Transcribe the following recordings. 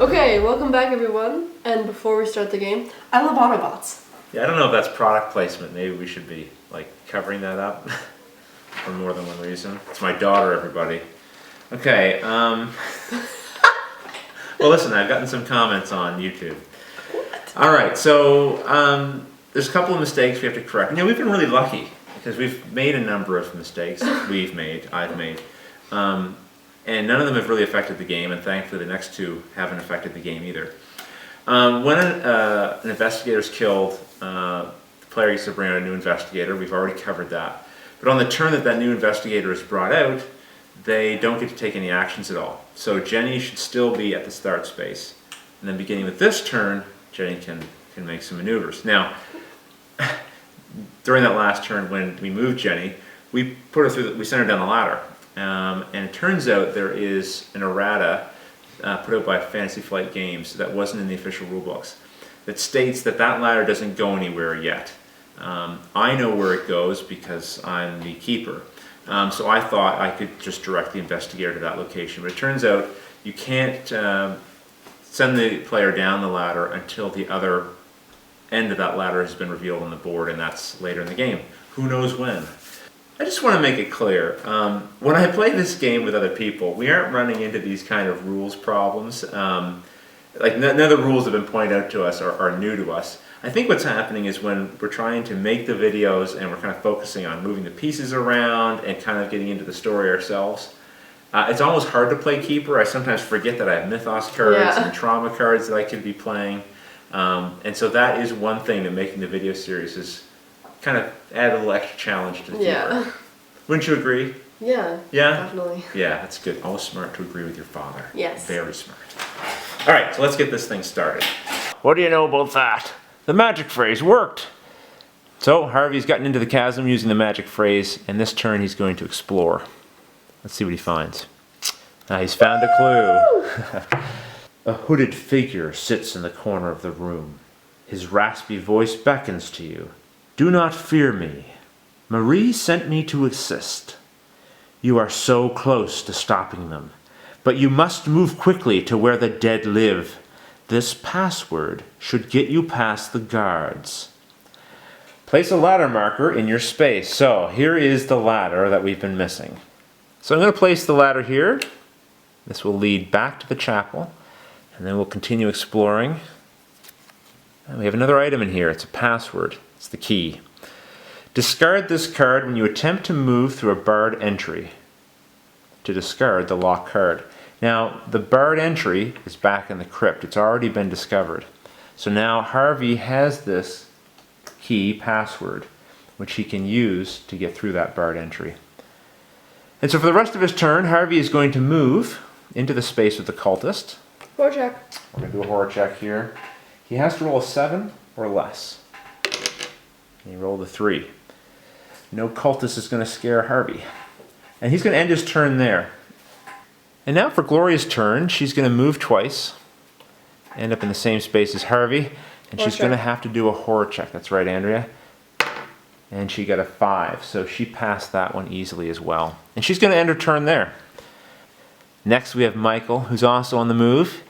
Okay, welcome back everyone. And before we start the game, I love Autobots. Yeah, I don't know if that's product placement. Maybe we should be covering that up for more than one reason. It's my daughter, everybody. Okay. Well, listen, I've gotten some comments on YouTube. What? All right, so there's a couple of mistakes we have to correct. We've been really lucky because we've made a number of mistakes. I've made. And none of them have really affected the game, and thankfully the next two haven't affected the game either. When an investigator is killed, the player gets to bring out a new investigator. We've already covered that. But on the turn that new investigator is brought out, they don't get to take any actions at all. So Jenny should still be at the start space. And then beginning with this turn, Jenny can make some maneuvers. Now, during that last turn when we moved Jenny, we sent her down the ladder. And it turns out there is an errata put out by Fantasy Flight Games that wasn't in the official rulebooks that states that ladder doesn't go anywhere yet. I know where it goes because I'm the keeper. So I thought I could just direct the investigator to that location. But it turns out you can't send the player down the ladder until the other end of that ladder has been revealed on the board, and that's later in the game. Who knows when? I just want to make it clear, when I play this game with other people, we aren't running into these kind of rules problems. None of the rules that have been pointed out to us are new to us. I think what's happening is when we're trying to make the videos and we're kind of focusing on moving the pieces around and kind of getting into the story ourselves, it's almost hard to play Keeper. I sometimes forget that I have Mythos cards and Trauma cards that I could be playing. And so that is one thing that making the video series is kind of add a little extra challenge to the keeper. Wouldn't you agree? Yeah. Yeah? Definitely. Yeah, that's good. Always smart to agree with your father. Yes. Very smart. All right, so let's get this thing started. What do you know about that? The magic phrase worked. So Harvey's gotten into the chasm using the magic phrase, and this turn he's going to explore. Let's see what he finds. He's found a clue. A hooded figure sits in the corner of the room. His raspy voice beckons to you. Do not fear me. Marie sent me to assist. You are so close to stopping them, but you must move quickly to where the dead live. This password should get you past the guards. Place a ladder marker in your space. So here is the ladder that we've been missing. So I'm going to place the ladder here. This will lead back to the chapel, and then we'll continue exploring. And we have another item in here. It's a password. It's the key. Discard this card when you attempt to move through a barred entry. To discard the locked card. Now, the barred entry is back in the crypt. It's already been discovered. So now Harvey has this key password, which he can use to get through that barred entry. And so for the rest of his turn, Harvey is going to move into the space with the cultist. Horror check. We're going to do a horror check here. He has to roll a 7 or less. He rolled a 3. No cultist is going to scare Harvey. And he's going to end his turn there. And now for Gloria's turn, she's going to move twice. End up in the same space as Harvey. And she's going to have to do a horror check. That's right, Andrea. And she got a 5. So she passed that one easily as well. And she's going to end her turn there. Next we have Michael, who's also on the move.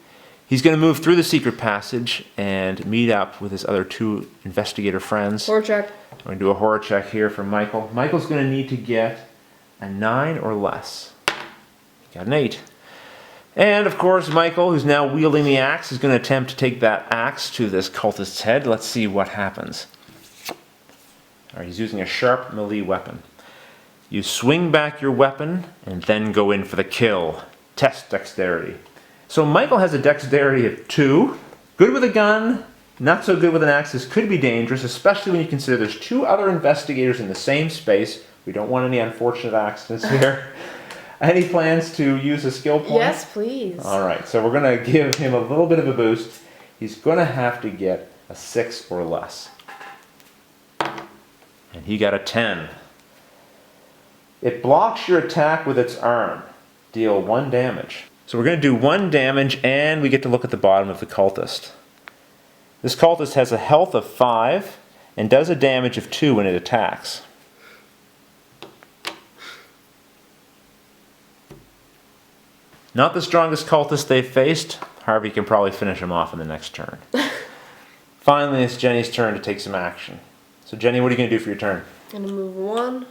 He's going to move through the secret passage and meet up with his other 2 investigator friends. Horror check. We're going to do a horror check here for Michael. Michael's going to need to get a 9 or less. He got an 8. And of course, Michael, who's now wielding the axe, is going to attempt to take that axe to this cultist's head. Let's see what happens. All right, he's using a sharp melee weapon. You swing back your weapon and then go in for the kill. Test dexterity. So Michael has a dexterity of 2. Good with a gun, not so good with an axe. This could be dangerous, especially when you consider there's 2 other investigators in the same space. We don't want any unfortunate accidents here. Any plans to use a skill point? Yes, please. All right, so we're going to give him a little bit of a boost. He's going to have to get a 6 or less. And he got a 10. It blocks your attack with its arm. Deal 1 damage. So we're going to do 1 damage, and we get to look at the bottom of the cultist. This cultist has a health of 5 and does a damage of 2 when it attacks. Not the strongest cultist they've faced. Harvey can probably finish him off in the next turn. Finally, it's Jenny's turn to take some action. So Jenny, what are you going to do for your turn? I'm gonna move 1,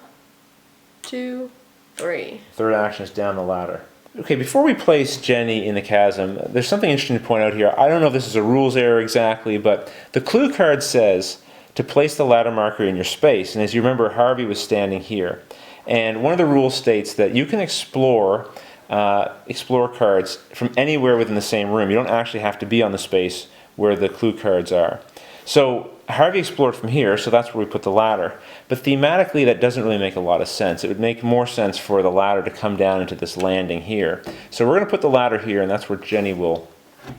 2, 3. Third action is down the ladder. Okay, before we place Jenny in the chasm, there's something interesting to point out here. I don't know if this is a rules error exactly, but the clue card says to place the ladder marker in your space. And as you remember, Harvey was standing here. And one of the rules states that you can explore cards from anywhere within the same room. You don't actually have to be on the space where the clue cards are. So Harvey explored from here, so that's where we put the ladder. But thematically, that doesn't really make a lot of sense. It would make more sense for the ladder to come down into this landing here. So we're going to put the ladder here, and that's where Jenny will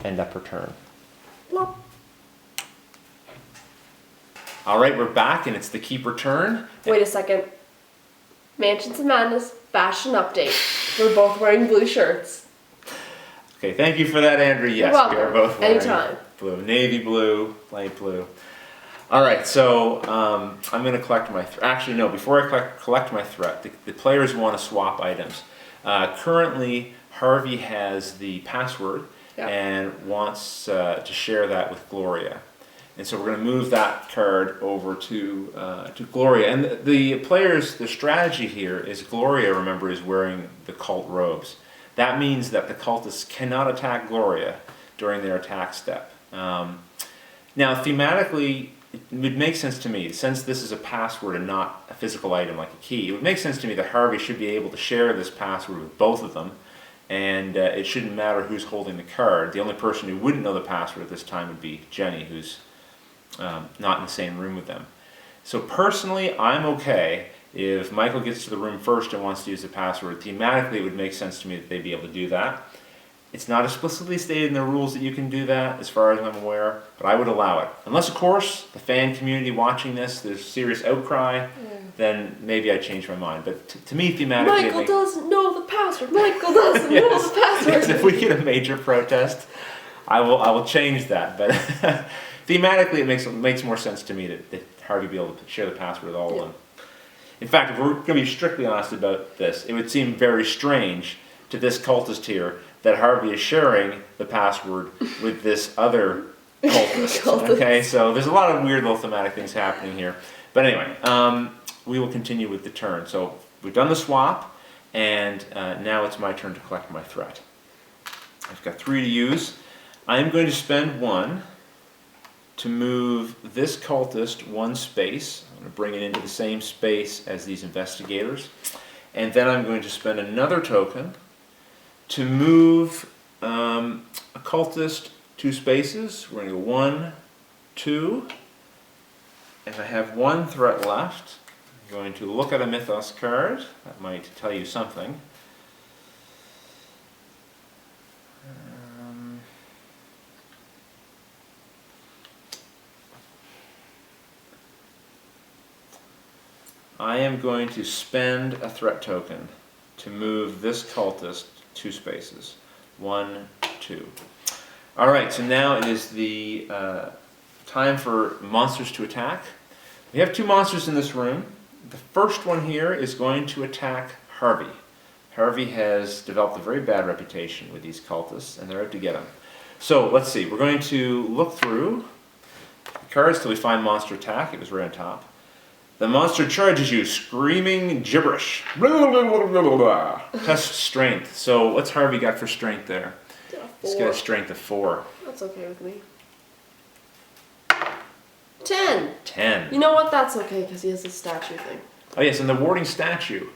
end up her turn. Plop. All right, we're back, and it's the keeper turn. Wait a second. Mansions of Madness fashion update. We're both wearing blue shirts. Okay, thank you for that, Andrew. Yes, You're we are welcome. both wearing Anytime. blue. Navy blue, light blue. All right, so I'm going to collect my... Actually, no, before I collect my threat, the players want to swap items. Currently, Harvey has the password and wants to share that with Gloria. And so we're going to move that card over to Gloria. And the players, the strategy here is Gloria, remember, is wearing the cult robes. That means that the cultists cannot attack Gloria during their attack step. Now, thematically, it would make sense to me, since this is a password and not a physical item like a key, it would make sense to me that Harvey should be able to share this password with both of them, and it shouldn't matter who's holding the card. The only person who wouldn't know the password at this time would be Jenny, who's not in the same room with them. So personally, I'm okay if Michael gets to the room first and wants to use the password. Thematically, it would make sense to me that they'd be able to do that. It's not explicitly stated in the rules that you can do that, as far as I'm aware, but I would allow it. Unless, of course, the fan community watching this, there's serious outcry, then maybe I'd change my mind. But to me, thematically... Michael doesn't know the password! Michael doesn't know the password! Yes, if we get a major protest, I will change that. But thematically, it makes more sense to me that Harvey be able to share the password with all of them. In fact, if we're going to be strictly honest about this, it would seem very strange to this cultist here that Harvey is sharing the password with this other cultist. Okay, so there's a lot of weird little thematic things happening here. But anyway, we will continue with the turn. So we've done the swap, and now it's my turn to collect my threat. I've got 3 to use. I'm going to spend 1 to move this cultist 1 space. I'm going to bring it into the same space as these investigators. And then I'm going to spend another token to move a cultist 2 spaces. We're going to go 1, 2. If I have 1 threat left, I'm going to look at a Mythos card. That might tell you something. I am going to spend a threat token to move this cultist 2 spaces. 1, 2. Alright, so now it is the time for monsters to attack. We have 2 monsters in this room. The first one here is going to attack Harvey. Harvey has developed a very bad reputation with these cultists, and they're out to get him. So, let's see. We're going to look through the cards till we find monster attack. It was right on top. The monster charges you, screaming gibberish. Blah, blah, blah, blah, blah, blah. Test strength. So what's Harvey got for strength there? He's got a strength of 4. That's okay with me. 10. 10. You know what? That's okay because he has this statue thing. Oh yes, and the warding statue. It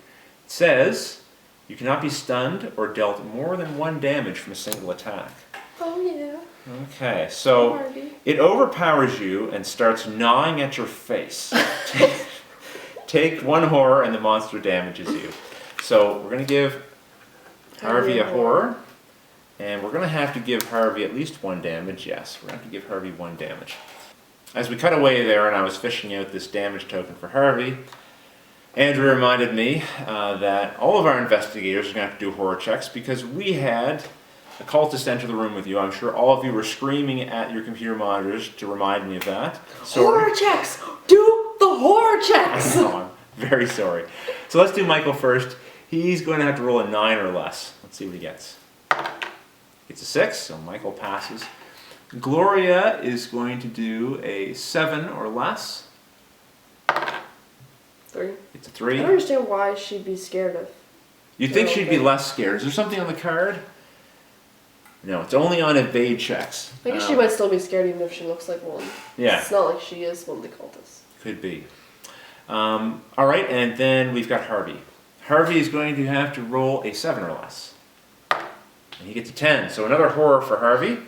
says you cannot be stunned or dealt more than 1 damage from a single attack. Oh yeah. Okay, so it overpowers you and starts gnawing at your face. Take 1 horror and the monster damages you. So we're going to give Harvey a horror, and we're going to have to give Harvey at least 1 damage. Yes, we're going to have to give Harvey 1 damage. As we cut away there and I was fishing out this damage token for Harvey, Andrew reminded me that all of our investigators are going to have to do horror checks because we had a cultist enter the room with you. I'm sure all of you were screaming at your computer monitors to remind me of that. Sorry. Horror checks! Do the horror checks! Oh, I'm very sorry. So let's do Michael first. He's going to have to roll a 9 or less. Let's see what he gets. Gets a 6, so Michael passes. Gloria is going to do a 7 or less. 3. It's a I 3. don't understand why she'd be scared of. You'd think she'd be less scared. Is there something on the card? No, it's only on evade checks. I guess she might still be scared even if she looks like one. Yeah. It's not like she is one of the cultists. Could be. Alright, and then we've got Harvey. Harvey is going to have to roll a 7 or less. And he gets a 10. So another horror for Harvey.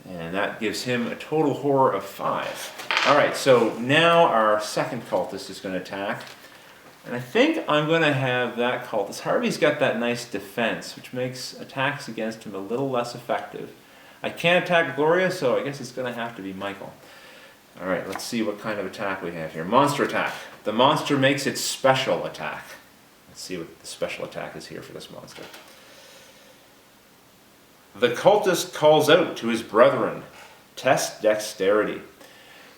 And that gives him a total horror of 5. Alright, so now our second cultist is going to attack. And I think I'm going to have that cultist. Harvey's got that nice defense, which makes attacks against him a little less effective. I can't attack Gloria, so I guess it's going to have to be Michael. Alright, let's see what kind of attack we have here. Monster attack. The monster makes its special attack. Let's see what the special attack is here for this monster. The cultist calls out to his brethren. Test dexterity.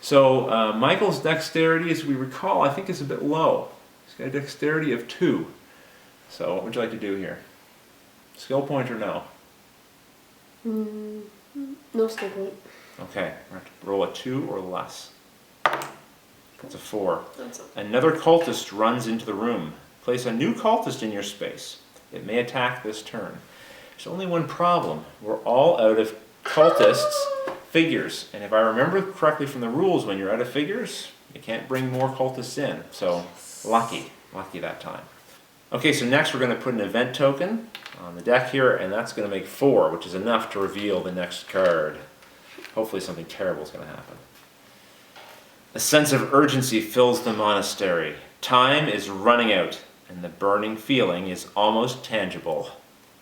So Michael's dexterity, as we recall, I think is a bit low. He's got a dexterity of 2. So what would you like to do here? Skill point or no? No skill point. Okay, we're going to roll a 2 or less. That's a 4. That's okay. Another cultist runs into the room. Place a new cultist in your space. It may attack this turn. There's only one problem. We're all out of cultists figures. And if I remember correctly from the rules, when you're out of figures, you can't bring more cultists in. So lucky that time. Okay, so next we're going to put an event token on the deck here, and that's going to make 4, which is enough to reveal the next card. Hopefully something terrible is going to happen. A sense of urgency fills the monastery. Time is running out, and the burning feeling is almost tangible.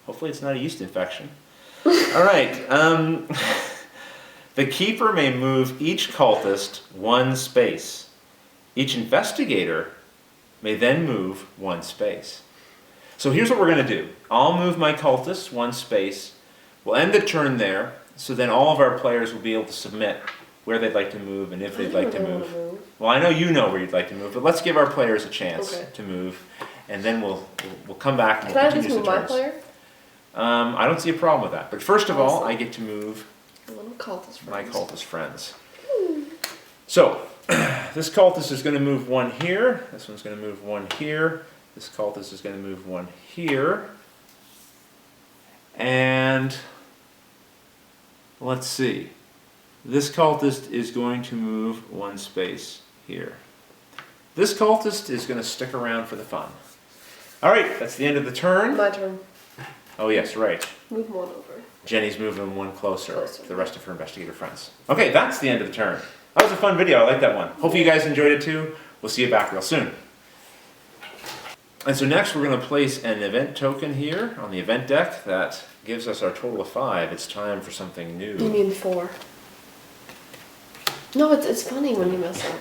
Hopefully it's not a yeast infection. All right. The keeper may move each cultist 1 space. Each investigator may then move 1 space. So here's what we're going to do. I'll move my cultists 1 space. We'll end the turn there, so then all of our players will be able to submit where they'd like to move and if they'd like to move. Well, I know you know where you'd like to move, but let's give our players a chance to move, and then we'll come back and we'll continue the turns. Can I just move my player? I don't see a problem with that. But first of all, I get to move Little cultist friends. my cultist friends. So, this cultist is going to move 1 here. This one's going to move 1 here. This cultist is going to move 1 here. And let's see. This cultist is going to move 1 space here. This cultist is going to stick around for the fun. All right, that's the end of the turn. My turn. Oh yes, right. Move 1 over. Jenny's moving 1 closer to the rest of her investigator friends. Okay, that's the end of the turn. That was a fun video. I like that one. Hope you guys enjoyed it too. We'll see you back real soon. And so next we're going to place an event token here on the event deck that gives us our total of 5. It's time for something new. You mean 4? No, it's funny when you mess up.